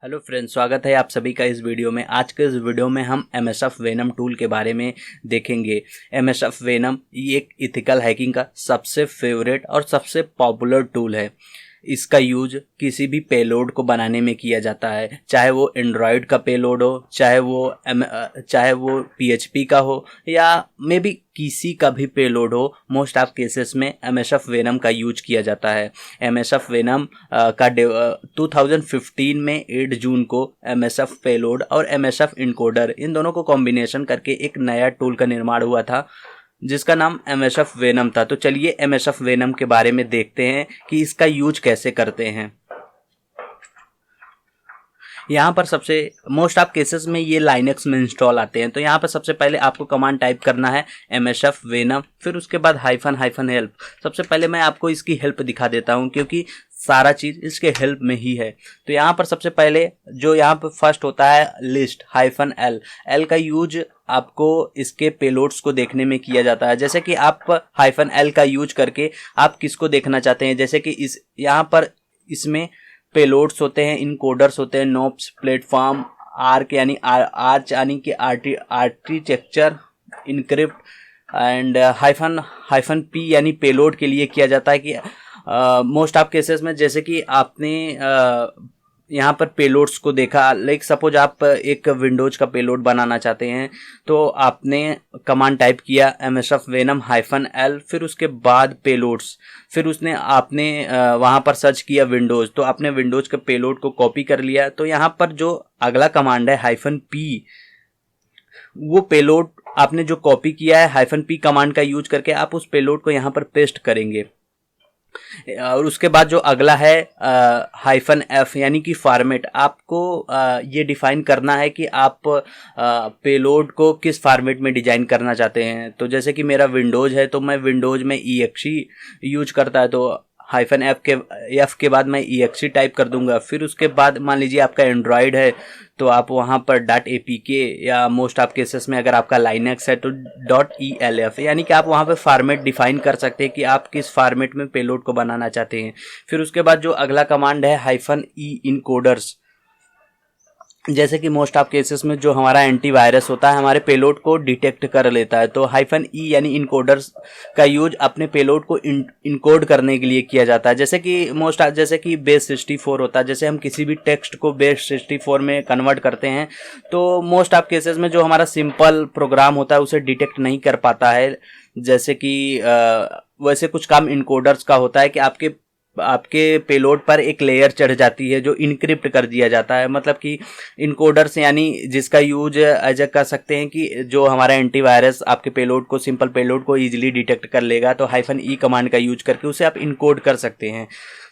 Hello friends, स्वागत है आप सभी का इस वीडियो में। आज के इस वीडियो में हम MSF वेनम टूल के बारे में देखेंगे। MSF वेनम ये एक इथिकल हैकिंग का सबसे फेवरेट और सबसे पॉपुलर टूल है। इसका यूज किसी भी पेलोड को बनाने में किया जाता है, चाहे वो एंड्रॉयड का पेलोड हो, चाहे वो PHP का हो, या मे बी किसी का भी पेलोड हो। मोस्ट ऑफ केसेस में MSF वेनम का यूज किया जाता है। MSF वेनम का 2015 में 8 जून को MSF पेलोड और MSF इनकोडर इन दोनों को कॉम्बिनेशन करके एक नया टूल का निर्माण हुआ था जिसका नाम MSF वेनम था। तो चलिए MSF वेनम के बारे में देखते हैं कि इसका यूज कैसे करते हैं। यहाँ पर सबसे मोस्ट ऑफ केसेस में ये लाइनक्स में इंस्टॉल आते हैं। तो यहाँ पर सबसे पहले आपको कमांड टाइप करना है MSF वेनम, फिर उसके बाद हाइफन हेल्प। सबसे पहले मैं आपको इसकी हेल्प दिखा देता हूँ क्योंकि सारा चीज़ इसके हेल्प में ही है। तो यहाँ पर सबसे पहले जो यहाँ पर फर्स्ट होता है लिस्ट -L का यूज आपको इसके पेलोड्स को देखने में किया जाता है। जैसे कि आप -L का यूज करके आप किसको देखना चाहते हैं, जैसे कि इस यहाँ पर इसमें पेलोड्स होते हैं, इनकोडर्स होते हैं, नोप्स, प्लेटफॉर्म, आर्क यानी आर्च यानी कि architecture, encrypt and hyphen P यानी पेलोड के लिए किया जाता है। कि मोस्ट ऑफ केसेस में जैसे कि आपने यहाँ पर पेलोड्स को देखा, लाइक सपोज आप एक विंडोज का पेलोड बनाना चाहते हैं तो आपने कमांड टाइप किया MSF वेनम -L, फिर उसके बाद पेलोड्स, फिर उसने आपने वहाँ पर सर्च किया विंडोज, तो आपने विंडोज के पेलोड को कॉपी कर लिया। तो यहाँ पर जो अगला कमांड है -P, वो पेलोड आपने जो कॉपी किया है -P कमांड का यूज करके आप उस पेलोड को यहाँ पर पेस्ट करेंगे। और उसके बाद जो अगला है -F यानी कि फॉर्मेट। आपको ये डिफाइन करना है कि आप पेलोड को किस फॉर्मेट में डिजाइन करना चाहते हैं। तो जैसे कि मेरा विंडोज है तो मैं विंडोज में exe यूज करता है, तो -F के बाद मैं exe टाइप कर दूंगा। फिर उसके बाद मान लीजिए आपका एंड्रॉयड है तो आप वहाँ पर .apk या मोस्ट ऑफ केसेस में अगर आपका लाइनक्स है तो .elf यानी कि आप वहाँ पे फॉर्मेट डिफाइन कर सकते हैं कि आप किस फॉर्मेट में पेलोड को बनाना चाहते हैं। फिर उसके बाद जो अगला कमांड है -E इनकोडर्स। जैसे कि मोस्ट ऑफ केसेस में जो हमारा एंटीवायरस होता है हमारे पेलोड को डिटेक्ट कर लेता है, तो -E यानी इनकोडर्स का यूज अपने पेलोड को इनकोड करने के लिए किया जाता है। जैसे कि बेस 64 होता है, जैसे हम किसी भी टेक्स्ट को बेस 64 में कन्वर्ट करते हैं तो मोस्ट ऑफ केसेस में जो हमारा सिंपल प्रोग्राम होता है उसे डिटेक्ट नहीं कर पाता है। जैसे कि वैसे कुछ काम इनकोडर्स का होता है कि आपके पेलोड पर एक लेयर चढ़ जाती है जो इनक्रिप्ट कर दिया जाता है। मतलब कि इनकोडर्स यानी जिसका यूज एज कर सकते हैं कि जो हमारा एंटीवायरस आपके पेलोड को, सिंपल पेलोड को इजीली डिटेक्ट कर लेगा, तो -E कमांड का यूज करके उसे आप इनकोड कर सकते हैं।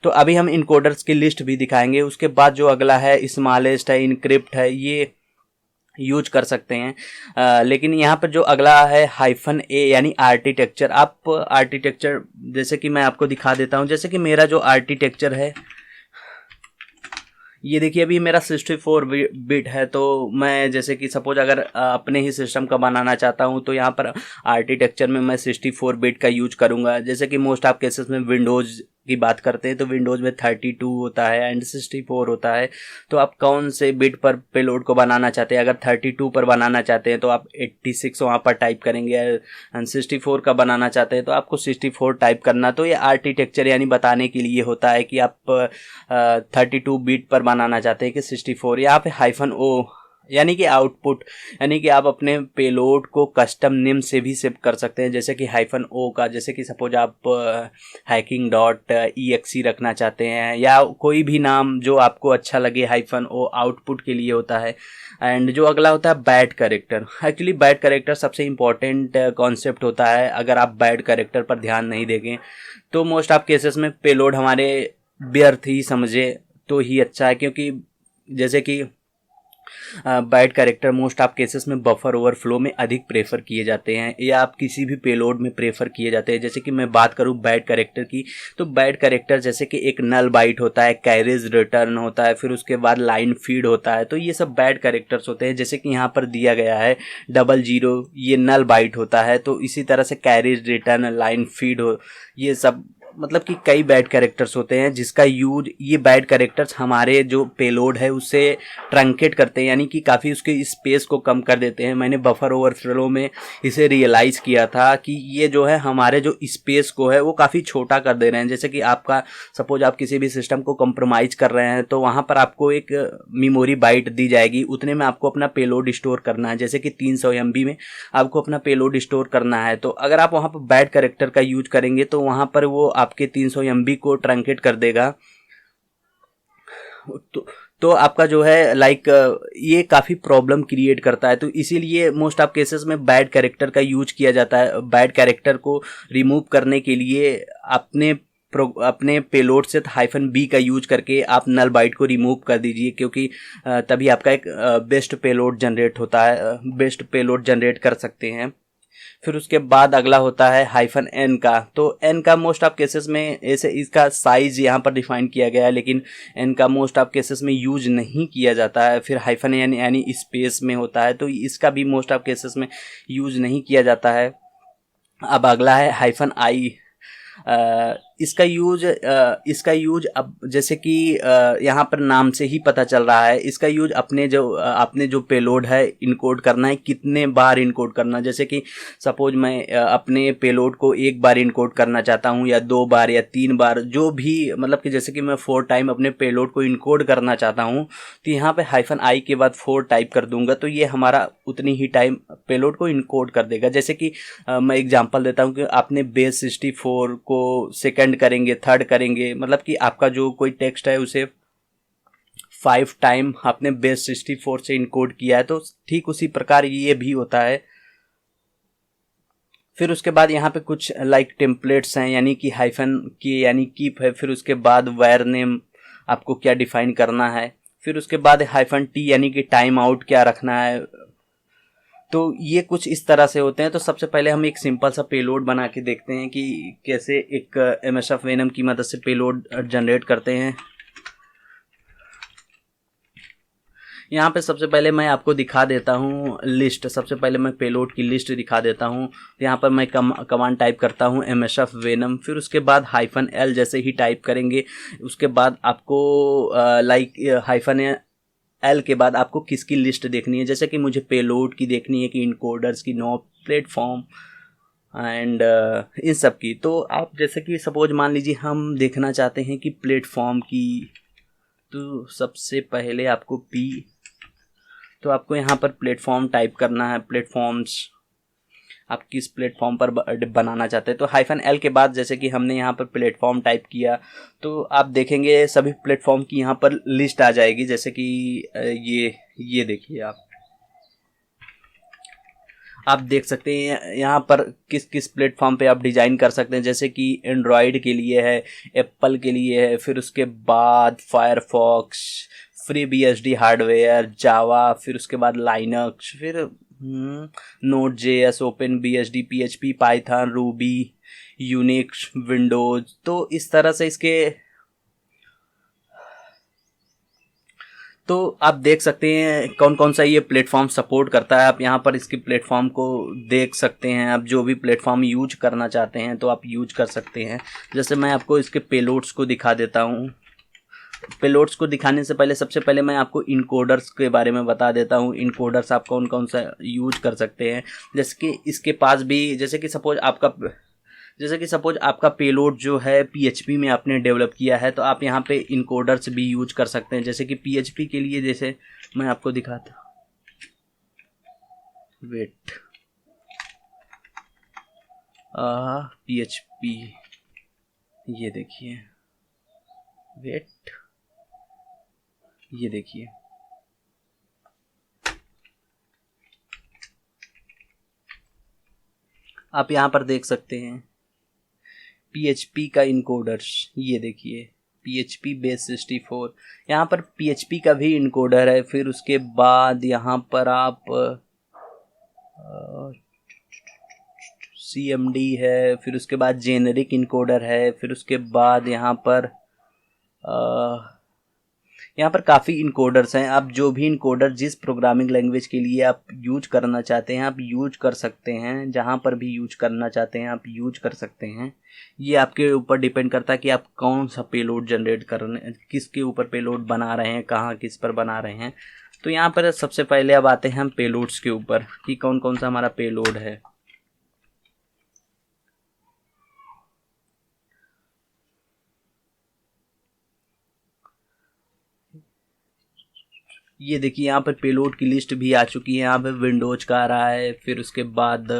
तो अभी हम इनकोडर्स की लिस्ट भी दिखाएंगे। उसके बाद जो अगला है स्मॉलेस्ट है, इनक्रिप्ट है, ये यूज कर सकते हैं। लेकिन यहाँ पर जो अगला है -A यानी आर्किटेक्चर। आप आर्किटेक्चर जैसे कि मैं आपको दिखा देता हूँ। जैसे कि मेरा जो आर्किटेक्चर है ये देखिए, अभी मेरा 64 बिट है, तो मैं जैसे कि सपोज अगर अपने ही सिस्टम का बनाना चाहता हूँ तो यहाँ पर आर्किटेक्चर में मैं 64 बिट का यूज करूँगा। जैसे कि मोस्ट ऑफ केसेस में विंडोज़ की बात करते हैं तो विंडोज़ में 32 होता है एंड 64 होता है। तो आप कौन से बिट पर पेलोड को बनाना चाहते हैं। अगर 32 पर बनाना चाहते हैं तो आप 86 वहाँ पर टाइप करेंगे, एंड 64 का बनाना चाहते हैं तो आपको 64 टाइप करना। तो ये आर्किटेक्चर यानी बताने के लिए होता है कि आप 32 बिट पर बनाना चाहते हैं कि 64। यहाँ पे -O यानी कि आउटपुट, यानी कि आप अपने पेलोड को कस्टम नेम से भी सेव कर सकते हैं। जैसे कि -O का, जैसे कि सपोज आप hacking.exe रखना चाहते हैं या कोई भी नाम जो आपको अच्छा लगे, -O आउटपुट के लिए होता है। एंड जो अगला होता है bad character. Actually bad character सबसे इम्पॉर्टेंट कॉन्सेप्ट होता है। अगर आप बैड कैरेक्टर पर ध्यान नहीं देंगे तो मोस्ट ऑफ केसेस में पेलोड हमारे व्यर्थ ही समझे तो ही अच्छा है, क्योंकि जैसे कि bad character most of cases में बफर ओवरफ्लो में अधिक प्रेफर किए जाते हैं या आप किसी भी पेलोड में प्रेफर किए जाते हैं। जैसे कि मैं बात करूं बैड कैरेक्टर की, तो बैड कैरेक्टर जैसे कि एक नल बाइट होता है, कैरेज रिटर्न होता है, फिर उसके बाद लाइन फीड होता है। तो ये सब बैड कैरेक्टर्स होते हैं। जैसे कि यहाँ पर दिया गया है 00, ये नल बाइट होता है। तो इसी तरह से कैरेज रिटर्न, लाइन फीड हो, ये सब मतलब कि कई बैड कैरेक्टर्स होते हैं जिसका यूज, ये बैड कैरेक्टर्स हमारे जो पेलोड है उससे ट्रंकेट करते हैं, यानी कि काफ़ी उसके स्पेस को कम कर देते हैं। मैंने बफर ओवरफ्लो में इसे रियलाइज़ किया था कि ये जो है हमारे जो स्पेस को है वो काफ़ी छोटा कर दे रहे हैं। जैसे कि आपका सपोज आप किसी भी सिस्टम को कंप्रोमाइज़ कर रहे हैं तो वहाँ पर आपको एक मेमोरी बाइट दी जाएगी, उतने में आपको अपना पेलोड स्टोर करना है। जैसे कि 300 MB में आपको अपना पेलोड स्टोर करना है, तो अगर आप वहाँ पर बैड कैरेक्टर का यूज करेंगे तो वहाँ पर वो आपके 300 MB को ट्रंकेट कर देगा। तो आपका जो है लाइक ये काफ़ी प्रॉब्लम क्रिएट करता है। तो इसीलिए मोस्ट ऑफ केसेस में बैड कैरेक्टर का यूज किया जाता है। बैड कैरेक्टर को रिमूव करने के लिए अपने पेलोड से -B का यूज करके आप नल बाइट को रिमूव कर दीजिए, क्योंकि तभी आपका एक बेस्ट पेलोड जनरेट होता है, बेस्ट पेलोड जनरेट कर सकते हैं। फिर उसके बाद अगला होता है -N का। तो N का मोस्ट ऑफ केसेस में ऐसे इसका साइज यहाँ पर डिफाइन किया गया है, लेकिन N का मोस्ट ऑफ केसेस में यूज नहीं किया जाता है। फिर -N यानी स्पेस में होता है, तो इसका भी मोस्ट ऑफ केसेस में यूज नहीं किया जाता है। अब अगला है -I। इसका यूज अब जैसे कि यहाँ पर नाम से ही पता चल रहा है, इसका यूज आपने जो पेलोड है इनकोड करना है, कितने बार इनकोड करना है। जैसे कि सपोज मैं अपने पेलोड को एक बार इनकोड करना चाहता हूँ या 2 बार या 3 बार, जो भी मतलब कि जैसे कि मैं 4 टाइम अपने पेलोड को इनकोड करना चाहता हूँ, तो यहाँ पे -I के बाद 4 टाइप कर दूंगा तो ये हमारा उतनी ही टाइम पेलोड को इनकोड कर देगा। जैसे कि मैं एग्जांपल देता हूँ कि आपने बेस 64 को सेकंड करेंगे, थर्ड करेंगे, मतलब कि आपका जो कोई टेक्स्ट है उसे 5 टाइम आपने बेस 64 से इनकोड किया है, तो ठीक उसी प्रकार ये भी होता है। फिर उसके बाद यहाँ पे कुछ लाइक टेम्पलेट्स हैं, यानी कि हाइफन की यानी कीप है। फिर उसके बाद वायर नेम आपको क्या डिफाइन करना है। फिर उसके बाद -T यानी कि टाइम आउट क्या रखना है। तो ये कुछ इस तरह से होते हैं। तो सबसे पहले हम एक सिंपल सा पेलोड बना के देखते हैं कि कैसे एक MSF वेनम की मदद से पेलोड जनरेट करते हैं। यहाँ पे सबसे पहले मैं आपको दिखा देता हूँ लिस्ट। सबसे पहले मैं पेलोड की लिस्ट दिखा देता हूँ। यहाँ पर मैं कमांड टाइप करता हूँ MSF वेनम, फिर उसके बाद -L जैसे ही टाइप करेंगे उसके बाद आपको लाइक -L के बाद आपको किसकी लिस्ट देखनी है। जैसे कि मुझे पेलोड की देखनी है, कि इनकोडर्स की, नो प्लेटफॉर्म एंड इन सब की। तो आप जैसे कि सपोज मान लीजिए हम देखना चाहते हैं कि प्लेटफॉर्म की, तो सबसे पहले आपको तो आपको यहाँ पर प्लेटफॉर्म टाइप करना है। प्लेटफॉर्म्स आप किस प्लेटफॉर्म पर बनाना चाहते हैं। तो -L के बाद जैसे कि हमने यहाँ पर प्लेटफॉर्म टाइप किया तो आप देखेंगे सभी प्लेटफॉर्म की यहाँ पर लिस्ट आ जाएगी। जैसे कि ये देखिए, आप देख सकते हैं यहाँ पर किस किस प्लेटफॉर्म पे आप डिज़ाइन कर सकते हैं। जैसे कि एंड्रॉयड के लिए है, एप्पल के लिए है, फिर उसके बाद फायरफॉक्स, FreeBSD हार्डवेयर, जावा, फिर उसके बाद लाइनक्स, फिर Node.js, OpenBSD, PHP, Python, Ruby, Unix, Windows. तो इस तरह से तो आप देख सकते हैं कौन कौन सा ये प्लेटफॉर्म सपोर्ट करता है। आप यहाँ पर इसके प्लेटफॉर्म को देख सकते हैं। आप जो भी प्लेटफॉर्म यूज करना चाहते हैं तो आप यूज कर सकते हैं। जैसे मैं आपको इसके पेलोड्स को दिखा देता हूँ। पेलोड्स को दिखाने से पहले सबसे पहले मैं आपको इनकोडर्स के बारे में बता देता हूँ। इनकोडर्स आप कौन कौन सा यूज कर सकते हैं। जैसे कि इसके पास भी जैसे कि सपोज आपका पेलोड जो है PHP में आपने डेवलप किया है, तो आप यहाँ पे इनकोडर्स भी यूज कर सकते हैं। जैसे कि PHP के लिए, जैसे मैं आपको दिखाता वेट PHP, ये देखिए, वेट, ये देखिए, आप यहाँ पर देख सकते हैं PHP का इनकोडर्स। ये देखिए PHP बेस 64, यहाँ पर PHP का भी इनकोडर है। फिर उसके बाद यहाँ पर आप CMD है, फिर उसके बाद जेनेरिक इनकोडर है, फिर उसके बाद यहाँ पर यहाँ पर काफ़ी इनकोडर्स हैं। आप जो भी इनकोडर जिस प्रोग्रामिंग लैंग्वेज के लिए आप यूज करना चाहते हैं आप यूज कर सकते हैं, जहाँ पर भी यूज करना चाहते हैं आप यूज कर सकते हैं। ये आपके ऊपर डिपेंड करता है कि आप कौन सा पेलोड जनरेट कर रहे हैं, किसके ऊपर पेलोड बना रहे हैं, कहाँ किस पर बना रहे हैं। तो यहाँ पर सबसे पहले अब आते हैं हम पेलोड्स के ऊपर कि कौन कौन सा हमारा पेलोड है। ये देखिए यहाँ पर पेलोड की लिस्ट भी आ चुकी है। यहाँ पे विंडोज का आ रहा है, फिर उसके बाद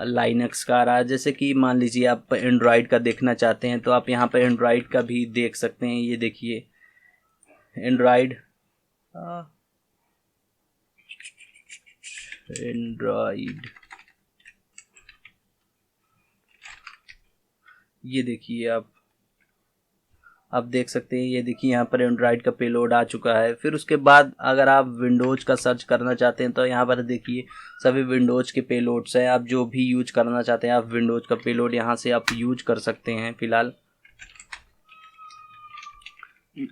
लाइनक्स का आ रहा है। जैसे कि मान लीजिए आप एंड्रॉयड का देखना चाहते हैं तो आप यहाँ पर एंड्रॉयड का भी देख सकते हैं। ये देखिए एंड्रॉयड ये देखिए आप देख सकते हैं। ये देखिए यहाँ पर एंड्रॉयड का पेलोड आ चुका है। फिर उसके बाद अगर आप विंडोज का सर्च करना चाहते हैं तो यहाँ पर देखिए सभी विंडोज के पेलोड्स हैं। आप जो भी यूज करना चाहते हैं आप विंडोज का पेलोड यहाँ से आप यूज कर सकते हैं फिलहाल।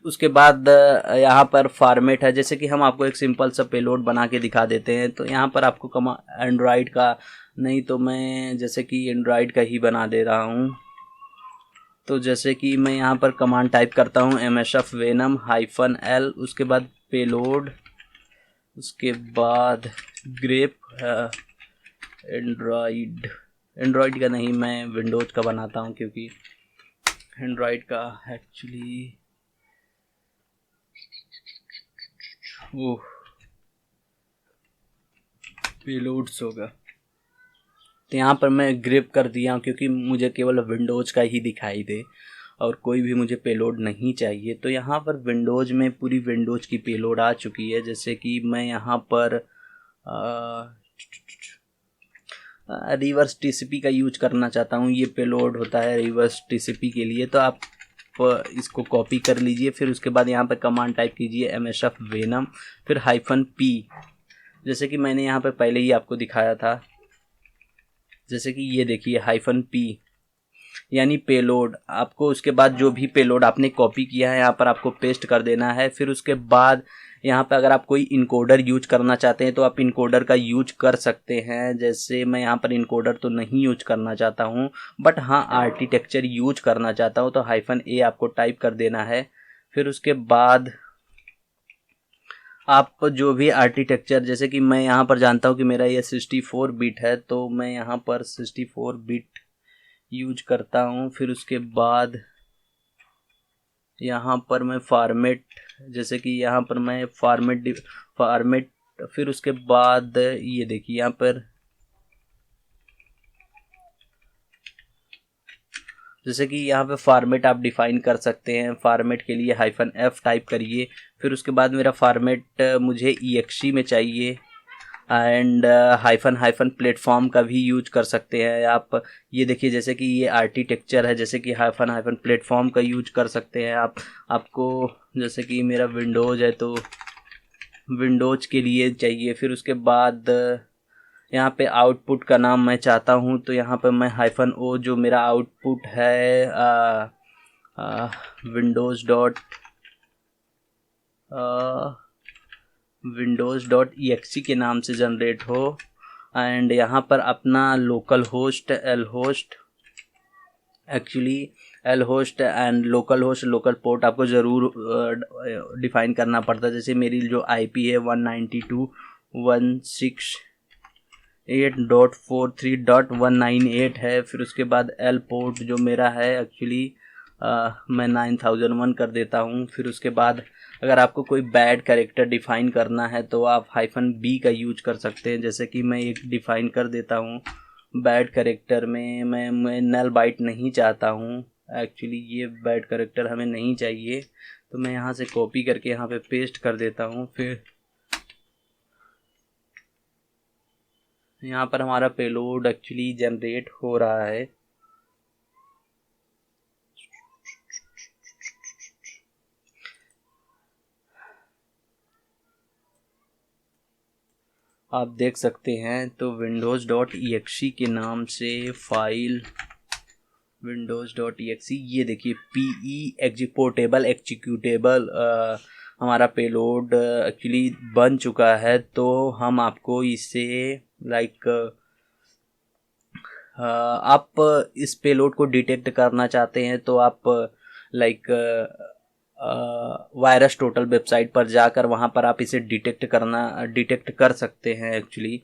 उसके बाद यहाँ पर फॉर्मेट है। जैसे कि हम आपको एक सिंपल सा पेलोड बना के दिखा देते हैं। तो यहाँ पर आपको एंड्रॉयड का नहीं तो मैं जैसे कि एंड्रॉयड का ही बना दे रहा हूँ। तो जैसे कि मैं यहाँ पर कमांड टाइप करता हूँ msf venom -l, उसके बाद पेलोड, उसके बाद ग्रेप एंड्रॉयड का नहीं मैं विंडोज का बनाता हूँ क्योंकि एंड्रॉयड का एक्चुअली वो पेलोड्स होगा। तो यहाँ पर मैं ग्रिप कर दिया हूँ क्योंकि मुझे केवल विंडोज़ का ही दिखाई दे और कोई भी मुझे पेलोड नहीं चाहिए। तो यहाँ पर विंडोज़ में पूरी विंडोज़ की पेलोड आ चुकी है। जैसे कि मैं यहाँ पर रिवर्स टीसीपी का यूज करना चाहता हूँ। ये पेलोड होता है रिवर्स टीसीपी के लिए। तो आप इसको कॉपी कर लीजिए। फिर उसके बाद यहाँ पर कमांड टाइप कीजिए msf venom फिर -p, जैसे कि मैंने यहाँ पर पहले ही आपको दिखाया था। जैसे कि ये देखिए -p यानी पेलोड। आपको उसके बाद जो भी पेलोड आपने कॉपी किया है यहाँ पर आपको पेस्ट कर देना है। फिर उसके बाद यहाँ पे अगर आप कोई इनकोडर यूज करना चाहते हैं तो आप इनकोडर का यूज कर सकते हैं। जैसे मैं यहाँ पर इनकोडर तो नहीं यूज करना चाहता हूँ बट हाँ आर्किटेक्चर यूज करना चाहता हूँ। तो -a आपको टाइप कर देना है। फिर उसके बाद आप जो भी आर्किटेक्चर, जैसे कि मैं यहाँ पर जानता हूँ कि मेरा ये 64 बिट है तो मैं यहाँ पर 64 बिट यूज करता हूँ। फिर उसके बाद यहाँ पर मैं फॉर्मेट, जैसे कि यहाँ पर मैं फॉर्मेट फिर उसके बाद ये देखिए यहाँ पर जैसे कि यहाँ पे फॉर्मेट आप डिफाइन कर सकते हैं। फॉर्मेट के लिए -f टाइप करिए। फिर उसके बाद मेरा फॉर्मेट मुझे exe में चाहिए एंड हाइफन प्लेटफॉर्म का भी यूज कर सकते हैं आप। ये देखिए जैसे कि ये आर्किटेक्चर है, जैसे कि हाइफन प्लेटफॉर्म का यूज कर सकते हैं आप। आपको जैसे कि मेरा विंडोज है तो विंडोज के लिए चाहिए। फिर उसके बाद यहाँ पे आउटपुट का नाम मैं चाहता हूँ तो यहाँ पे मैं -o जो मेरा आउटपुट है विंडोज.exe के नाम से जनरेट हो। एंड यहाँ पर अपना local host and local port आपको ज़रूर डिफाइन करना पड़ता है। जैसे मेरी जो IP है 192.168.43.198 है। फिर उसके बाद L पोर्ट जो मेरा है एक्चुअली मैं 9001 कर देता हूँ। फिर उसके बाद अगर आपको कोई बैड कैरेक्टर डिफाइन करना है तो आप -b का यूज कर सकते हैं। जैसे कि मैं एक डिफाइन कर देता हूँ बैड कैरेक्टर में मैं नल बाइट नहीं चाहता हूँ। एक्चुअली ये बैड कैरेक्टर हमें नहीं चाहिए तो मैं यहाँ से कॉपी करके यहाँ पे पेस्ट कर देता हूँ। फिर यहाँ पर हमारा पेलोड एक्चुअली जनरेट हो रहा है। आप देख सकते हैं तो windows.exe के नाम से फाइल windows.exe, ये देखिए PE एक्जिपोर्टेबल एक्जीक्यूटेबल हमारा पेलोड एक्चुअली बन चुका है, तो हम आपको इसे लाइक आप इस पेलोड को डिटेक्ट करना चाहते हैं तो आप लाइक वायरस टोटल वेबसाइट पर जाकर वहाँ पर आप इसे डिटेक्ट कर सकते हैं एक्चुअली।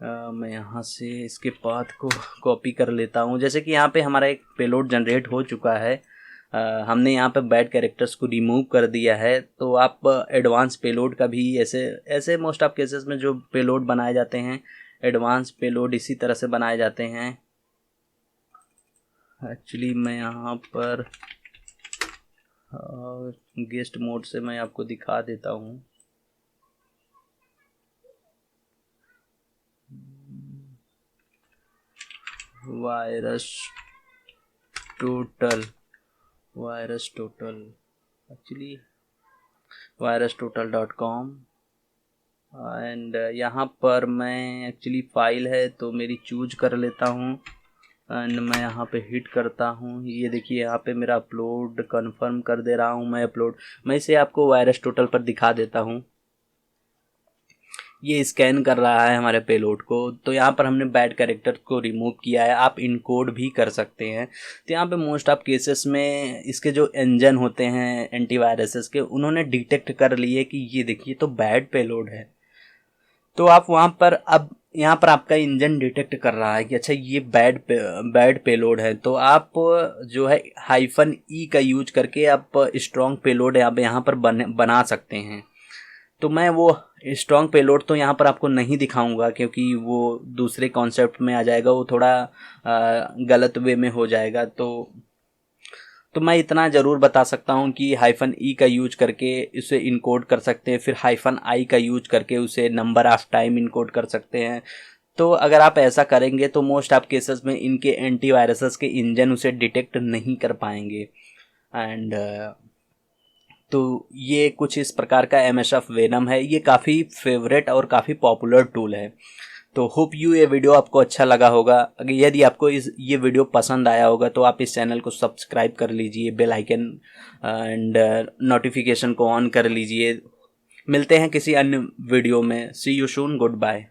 मैं यहाँ से इसके पाथ को कॉपी कर लेता हूँ। जैसे कि यहाँ पे हमारा एक पेलोड जनरेट हो चुका है, हमने यहाँ पे बैड कैरेक्टर्स को रिमूव कर दिया है। तो आप एडवांस पेलोड का भी ऐसे मोस्ट ऑफ केसेस में जो पेलोड बनाए जाते हैं, एडवांस पेलोड इसी तरह से बनाए जाते हैं। एक्चुअली मैं यहाँ पर गेस्ट मोड से मैं आपको दिखा देता हूँ। Virus total actually virustotal.com and यहाँ पर मैं एक्चुअली फाइल है तो मेरी चूज कर लेता हूँ एंड मैं यहाँ पे हिट करता हूँ। ये देखिए यहाँ पे मेरा अपलोड कंफर्म कर दे रहा हूँ मैं इसे आपको वायरस टोटल पर दिखा देता हूँ। ये स्कैन कर रहा है हमारे पेलोड को। तो यहाँ पर हमने बैड कैरेक्टर को रिमूव किया है, आप इनकोड भी कर सकते हैं। तो यहाँ पे मोस्ट ऑफ केसेस में इसके जो इंजन होते हैं एंटीवायरसेस के, उन्होंने डिटेक्ट कर लिए कि ये देखिए तो बैड पेलोड है। तो आप वहाँ पर अब यहाँ पर आपका इंजन डिटेक्ट कर रहा है कि अच्छा ये बैड पेलोड है, तो आप जो है -e का यूज करके आप स्ट्रॉन्ग पेलोड यहाँ पर बना सकते हैं। तो मैं वो स्ट्रॉन्ग पेलोड तो यहाँ पर आपको नहीं दिखाऊंगा क्योंकि वो दूसरे कॉन्सेप्ट में आ जाएगा, वो थोड़ा गलत वे में हो जाएगा। तो मैं इतना ज़रूर बता सकता हूँ कि -e का यूज करके इसे इनकोड कर सकते हैं, फिर -i का यूज करके उसे नंबर ऑफ टाइम इनकोड कर सकते हैं। तो अगर आप ऐसा करेंगे तो मोस्ट ऑफ केसेस में इनके एंटीवायरसेस के इंजन उसे डिटेक्ट नहीं कर पाएंगे। एंड तो ये कुछ इस प्रकार का MSF वेनम है। ये काफ़ी फेवरेट और काफ़ी पॉपुलर टूल है। तो होप ये वीडियो आपको अच्छा लगा होगा। अगर यदि आपको ये वीडियो पसंद आया होगा तो आप इस चैनल को सब्सक्राइब कर लीजिए, बेल आइकन एंड नोटिफिकेशन को ऑन कर लीजिए। मिलते हैं किसी अन्य वीडियो में। सी यू सून, गुड बाय।